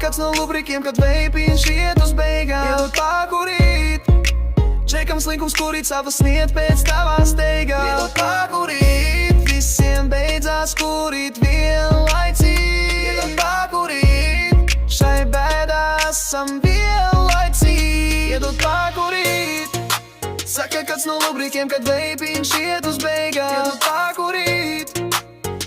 kāds no lubrikiem, kad veipiņš iet uz beigām. Iedod pakurīt Džekam slinkums kurīt savas sniet pēc tavā steigā. Iedod pakurīt Visiem beidzās kurīt vienlaicīgi. Iedod pakurīt Šai bēdā esam vienlaicīgi. Iedod pakurīt Saka kāds no lubrikiem, kad veipiņš iet uz beigām. Iedod pakurīt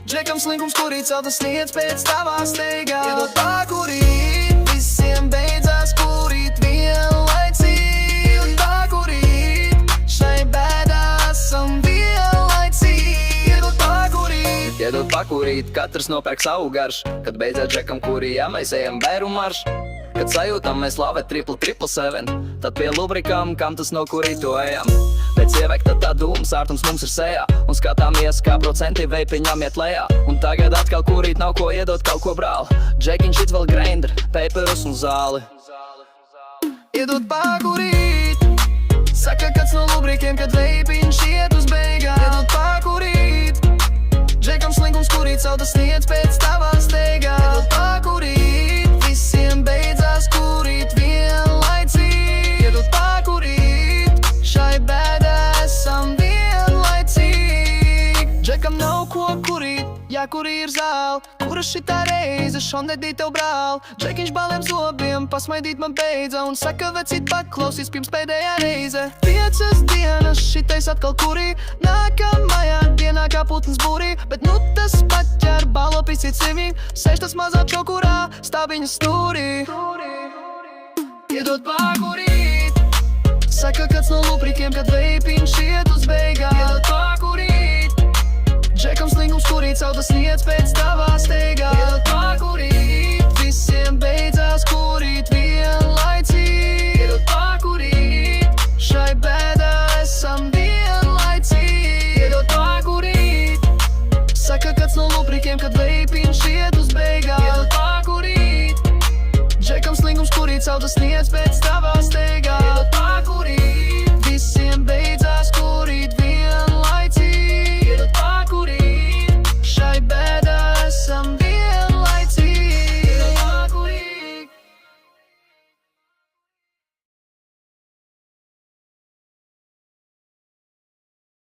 Džekam slinkums kurīt savas sniet pēc tavā steigā. Iedod pakurīt Visiem beidzās kurīt vienlaicīgi. Iedod pakurīt Šai bēdā esam vienlaicīgi. Iedod pakurīt Iedod pakurīt, katrs nopērk savu garšu. Kad beidzās Džekam kurījā, mēs ejam bēru maršu. Kad sajūtam mēs lavet 777, tad pie lubrikam, kam tas no kurīto ejam. Pēc ievekta tā dūmas ārtums mums ir sejā, un skatāmies, kā procenti veipiņam iet lejā. Un tagad atkal kurīt nav ko iedot kaut ko brāli. Džekiņš it vēl grinder, paperus un zāli. Iedod pakurīt Saka kāds no lubrikiem, kad veipiņš iet uz beigām. Iedod pakurīt Džekam slinkums kurīt savas sniedz pēc tavā steigā. Iedod pakurīt Visiem beidzās kurīt vienlaicīgi. Iedod pakurīt Šai bēdā esam vienlaicīgi. Džekam nav ko kurīt, jākurī ir zāle. Kura šitā reize šondēdīt tev brāl. Džekiņš baliem zobiem pasmaidīt man beidza un saka vecīt paklausīs pirms pēdējā reize. 5 dienas šitais atkal kurī, nākamajā dienā kā putns būrī. Bet nu tas paķer balo pisīt sivī, sēž tas mazā čokurā, stābiņa stūrī. Iedod pakurīt Saka kāds no lubrikiem, kad veipiņš iet uz beigām. Iedod pakurīt Džekam slinkums kurīt savas sniedz pēc tavā steigā. Iedod pakurīt Visiem beidzās kurīt vienlaicīgi. Iedod pakurīt Šai bēdā esam vienlaicīgi. Iedod pakurīt Saka kāds no lubrikiem, kad veipiņš iet uz beigām. Iedod pakurīt Džekam slinkums kurīt savas sniedz pēc tavā